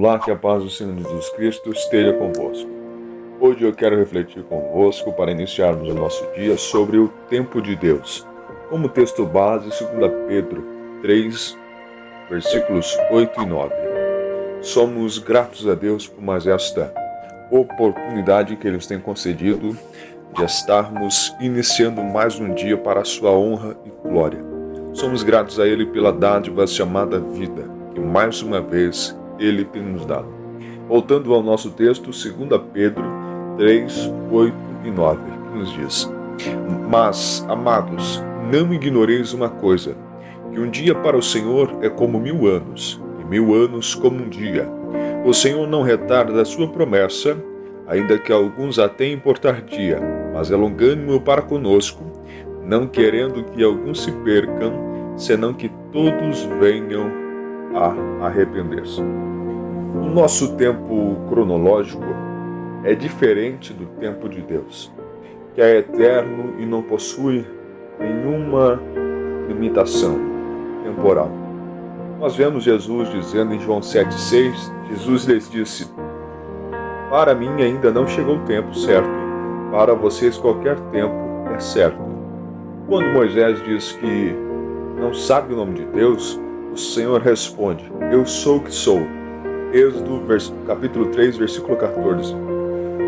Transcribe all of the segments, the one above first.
Olá, que a paz do Senhor Jesus Cristo esteja convosco. Hoje eu quero refletir convosco para iniciarmos o nosso dia sobre o tempo de Deus. Como texto base, 2 Pedro 3, versículos 8 e 9. Somos gratos a Deus por mais esta oportunidade que Ele nos tem concedido de estarmos iniciando mais um dia para a sua honra e glória. Somos gratos a Ele pela dádiva chamada vida, que mais uma vez Ele tem nos dado. Voltando ao nosso texto, 2 Pedro 3, 8 e 9, que nos diz: Mas, amados, não ignoreis uma coisa, que um dia para o Senhor é como 1000 anos, e 1000 anos como um dia. O Senhor não retarda a sua promessa, ainda que alguns a tenham por tardia, mas é longânimo para conosco, não querendo que alguns se percam, senão que todos venham a arrepender-se. O nosso tempo cronológico é diferente do tempo de Deus, que é eterno e não possui nenhuma limitação temporal. Nós vemos Jesus dizendo em João 7,6, Jesus lhes disse: Para mim ainda não chegou o tempo certo, para vocês qualquer tempo é certo. Quando Moisés diz que não sabe o nome de Deus, o Senhor responde: Eu sou o que sou. Êxodo capítulo 3, versículo 14.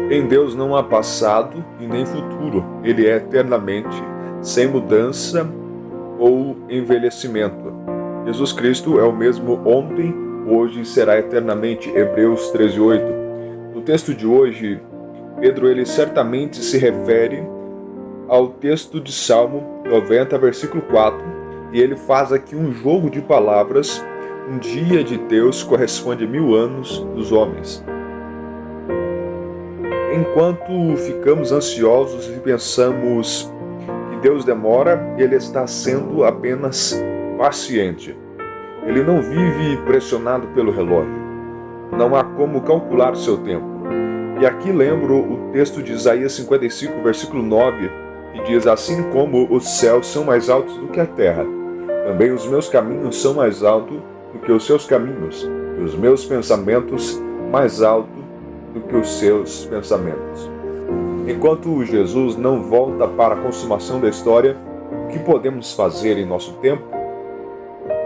Em Deus não há passado e nem futuro. Ele é eternamente, sem mudança ou envelhecimento. Jesus Cristo é o mesmo ontem, hoje e será eternamente. Hebreus 13:8. No texto de hoje, Pedro ele certamente se refere ao texto de Salmo 90, versículo 4, e ele faz aqui um jogo de palavras. Um dia de Deus corresponde a 1000 anos dos homens. Enquanto ficamos ansiosos e pensamos que Deus demora, Ele está sendo apenas paciente. Ele não vive pressionado pelo relógio. Não há como calcular seu tempo. E aqui lembro o texto de Isaías 55, versículo 9, que diz: Assim como os céus são mais altos do que a terra, também os meus caminhos são mais altos do que os seus caminhos, e os meus pensamentos mais alto do que os seus pensamentos. Enquanto Jesus não volta para a consumação da história, o que podemos fazer em nosso tempo?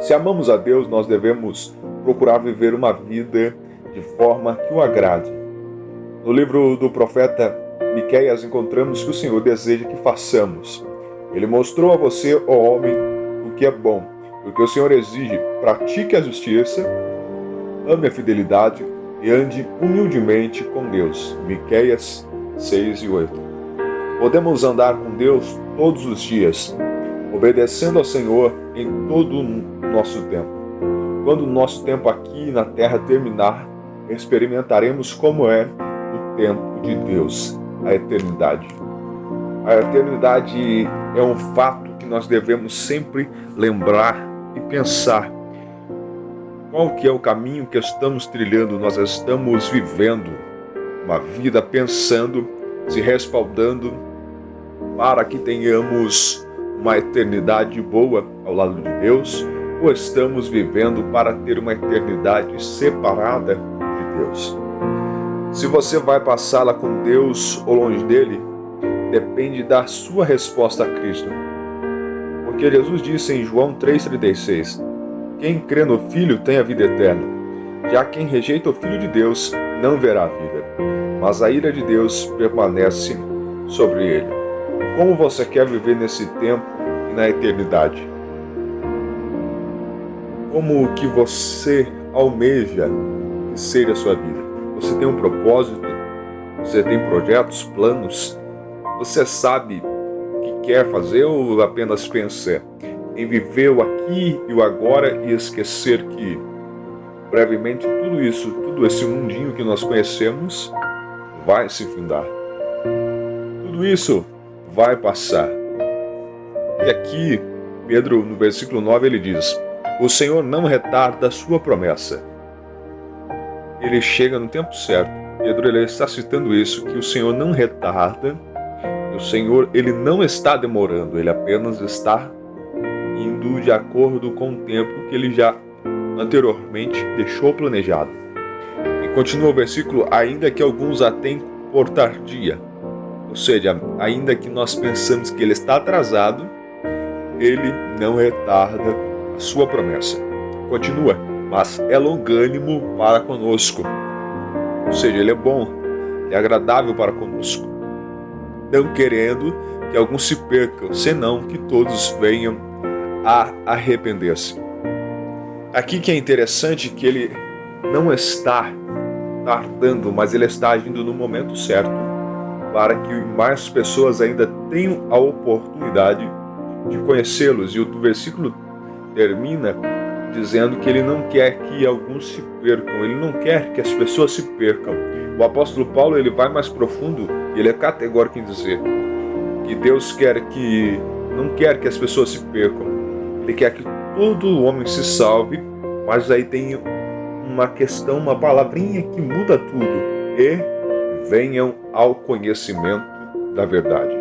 Se amamos a Deus, nós devemos procurar viver uma vida de forma que o agrade. No livro do profeta Miqueias encontramos que o Senhor deseja que façamos. Ele mostrou a você, ó homem, o que é bom. O que o Senhor exige: pratique a justiça, ame a fidelidade e ande humildemente com Deus. Miqueias 6 e 8. Podemos andar com Deus todos os dias, obedecendo ao Senhor em todo o nosso tempo. Quando o nosso tempo aqui na terra terminar, experimentaremos como é o tempo de Deus, a eternidade. A eternidade é um fato que nós devemos sempre lembrar e pensar qual que é o caminho que estamos trilhando. Nós estamos vivendo uma vida pensando, se respaldando para que tenhamos uma eternidade boa ao lado de Deus, ou estamos vivendo para ter uma eternidade separada de Deus? Se você vai passá-la com Deus ou longe dele, depende da sua resposta a Cristo. Porque Jesus disse em João 3,36: Quem crê no Filho tem a vida eterna. Já quem rejeita o Filho de Deus não verá a vida, mas a ira de Deus permanece sobre ele. Como você quer viver nesse tempo e na eternidade? Como que você almeja que seja a sua vida? Você tem um propósito? Você tem projetos, planos? Você sabe o que quer fazer ou apenas pensa em viver o aqui e o agora e esquecer que brevemente tudo isso, todo esse mundinho que nós conhecemos vai se findar? Tudo isso vai passar. E aqui, Pedro, no versículo 9, ele diz: O Senhor não retarda a sua promessa. Ele chega no tempo certo. Pedro ele está citando isso, que o Senhor não retarda. O Senhor, ele não está demorando, ele apenas está indo de acordo com o tempo que ele já anteriormente deixou planejado. Continua o versículo: ainda que alguns a tenham por tardia. Ou seja, ainda que nós pensamos que ele está atrasado, ele não retarda a sua promessa. Continua: mas é longânimo para conosco. Ou seja, ele é bom, é agradável para conosco, não querendo que alguns se percam, senão que todos venham a arrepender-se. Aqui que é interessante que ele não está tardando, mas ele está agindo no momento certo, para que mais pessoas ainda tenham a oportunidade de conhecê-los. E o versículo termina dizendo que ele não quer que alguns se percam, ele não quer que as pessoas se percam. O apóstolo Paulo, ele vai mais profundo, ele é categórico em dizer que Deus não quer que as pessoas se percam, ele quer que todo homem se salve, mas aí tem uma questão, uma palavrinha que muda tudo: e venham ao conhecimento da verdade.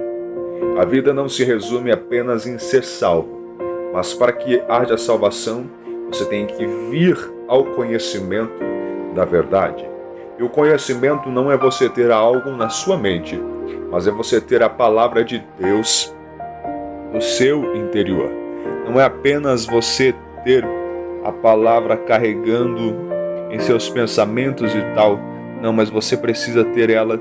A vida não se resume apenas em ser salvo, mas para que haja salvação, você tem que vir ao conhecimento da verdade. E o conhecimento não é você ter algo na sua mente, mas é você ter a palavra de Deus no seu interior. Não é apenas você ter a palavra carregando em seus pensamentos e tal, não, mas você precisa ter ela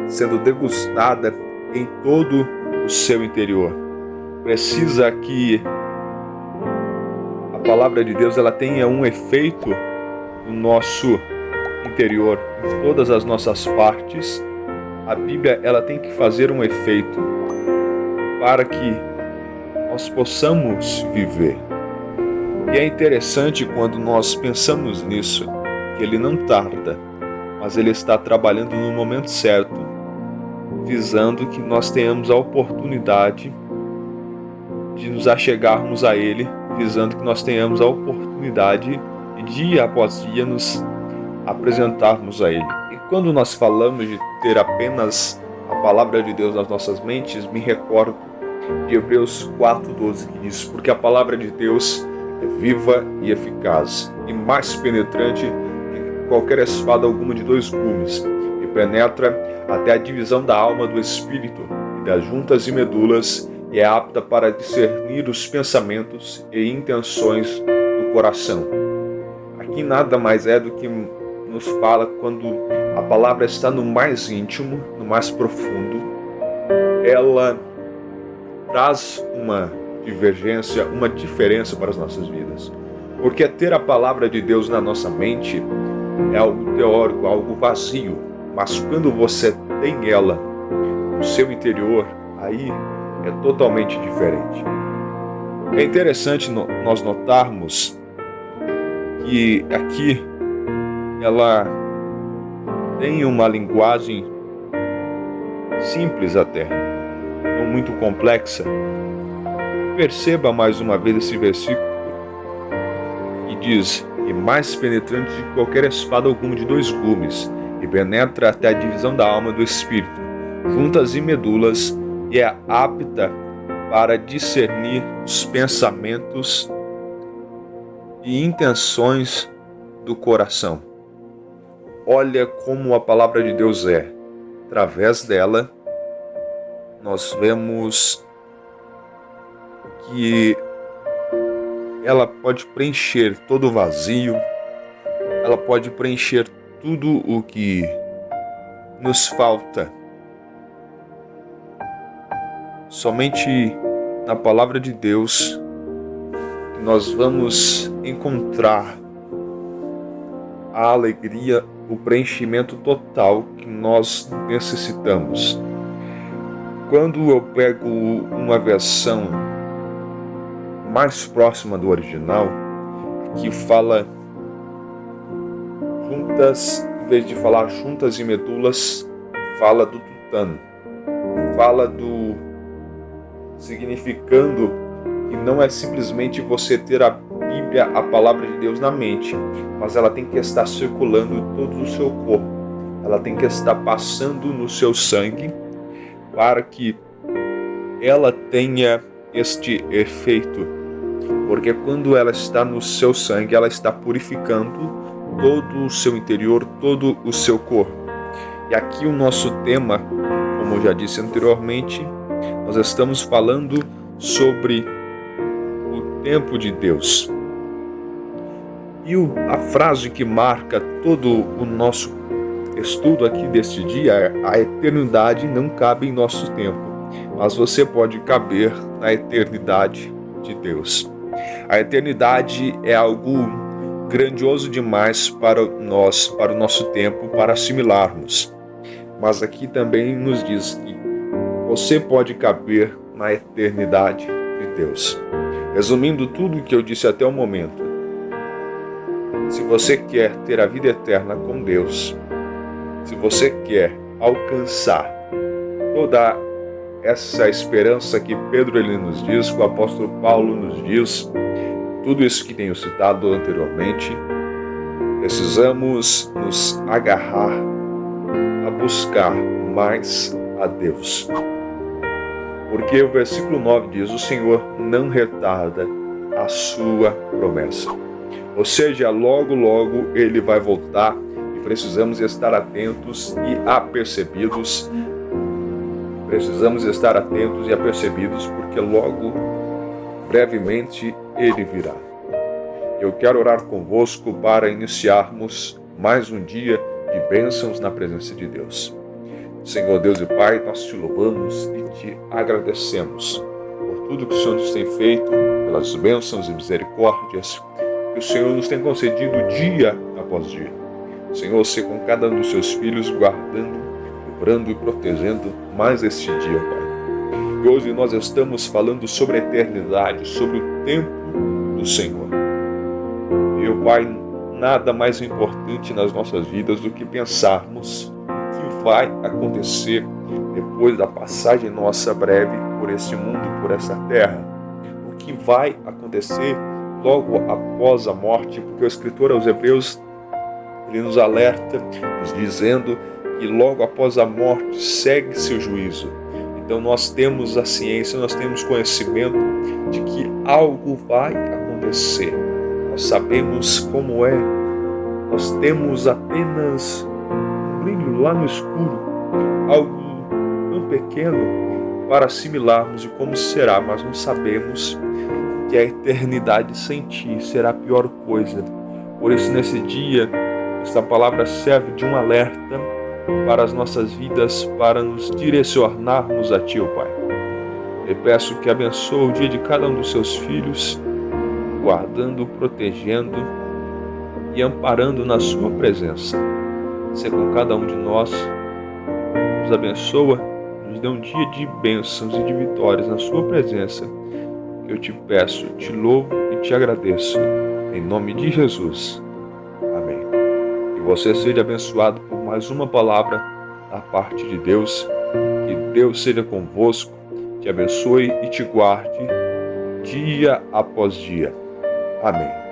sendo degustada em todo o seu interior. Precisa que a palavra de Deus ela tenha um efeito no nosso interior, em todas as nossas partes. A Bíblia ela tem que fazer um efeito para que nós possamos viver. E é interessante quando nós pensamos nisso, que ele não tarda, mas ele está trabalhando no momento certo, visando que nós tenhamos a oportunidade de nos achegarmos a ele, visando que nós tenhamos a oportunidade de dia após dia nos apresentarmos a ele. E quando nós falamos de ter apenas a palavra de Deus nas nossas mentes, me recordo de Hebreus 4:12, que diz: porque a palavra de Deus é viva e eficaz, e mais penetrante que qualquer espada alguma de 2 gumes, e penetra até a divisão da alma do espírito e das juntas e medulas, e é apta para discernir os pensamentos e intenções do coração. Aqui nada mais é do que nos fala quando a palavra está no mais íntimo, no mais profundo, ela traz uma divergência, uma diferença para as nossas vidas. Porque ter a palavra de Deus na nossa mente é algo teórico, algo vazio, mas quando você tem ela no seu interior, aí é totalmente diferente. É interessante nós notarmos que aqui ela tem uma linguagem simples até, não muito complexa. Perceba mais uma vez esse versículo que diz: e mais penetrante de qualquer espada alguma de 2 gumes, e penetra até a divisão da alma do espírito, juntas e medulas, e é apta para discernir os pensamentos e intenções do coração. Olha como a palavra de Deus é. Através dela, nós vemos que ela pode preencher todo o vazio, ela pode preencher tudo o que nos falta. Somente na palavra de Deus nós vamos encontrar a alegria, o preenchimento total que nós necessitamos. Quando eu pego uma versão mais próxima do original, que fala juntas, em vez de falar juntas e medulas, fala do tutano, fala do significando que não é simplesmente você ter a Bíblia, a palavra de Deus na mente, mas ela tem que estar circulando em todo o seu corpo, ela tem que estar passando no seu sangue para que ela tenha este efeito, porque quando ela está no seu sangue, ela está purificando todo o seu interior, todo o seu corpo. E aqui o nosso tema, como eu já disse anteriormente, nós estamos falando sobre o tempo de Deus. E a frase que marca todo o nosso estudo aqui deste dia é: a eternidade não cabe em nosso tempo, mas você pode caber na eternidade de Deus. A eternidade é algo grandioso demais para nós, para o nosso tempo, para assimilarmos. Mas aqui também nos diz que você pode caber na eternidade de Deus. Resumindo tudo o que eu disse até o momento, se você quer ter a vida eterna com Deus, se você quer alcançar toda essa esperança que Pedro nos diz, que o apóstolo Paulo nos diz, tudo isso que tenho citado anteriormente, precisamos nos agarrar a buscar mais a Deus. Porque o versículo 9 diz: o Senhor não retarda a sua promessa. Ou seja, logo, logo Ele vai voltar e precisamos estar atentos e apercebidos. Precisamos estar atentos e apercebidos porque logo, brevemente, Ele virá. Eu quero orar convosco para iniciarmos mais um dia de bênçãos na presença de Deus. Senhor Deus e Pai, nós te louvamos e te agradecemos por tudo que o Senhor nos tem feito, pelas bênçãos e misericórdias que o Senhor nos tem concedido dia após dia. Senhor, seja com cada um dos seus filhos guardando, livrando e protegendo mais este dia, Pai. E hoje nós estamos falando sobre a eternidade, sobre o tempo do Senhor. Meu Pai, nada mais importante nas nossas vidas do que pensarmos o que vai acontecer depois da passagem nossa breve por este mundo, por essa terra. O que vai acontecer logo após a morte, porque o escritor aos Hebreus, ele nos alerta, nos dizendo que logo após a morte segue-se o juízo. Então nós temos a ciência, nós temos conhecimento de que algo vai acontecer. Nós sabemos como é, nós temos apenas um brilho lá no escuro, algo tão pequeno para assimilarmos de como será, mas não sabemos que a eternidade sem ti será a pior coisa. Por isso, nesse dia, esta palavra serve de um alerta para as nossas vidas, para nos direcionarmos a ti, ó Pai. Eu peço que abençoe o dia de cada um dos seus filhos, guardando, protegendo e amparando na sua presença. Ser com cada um de nós, nos abençoa, nos dê um dia de bênçãos e de vitórias na sua presença, que eu te peço, te louvo e te agradeço, em nome de Jesus. Amém. Que você seja abençoado por mais uma palavra da parte de Deus, que Deus seja convosco, te abençoe e te guarde dia após dia. Amém.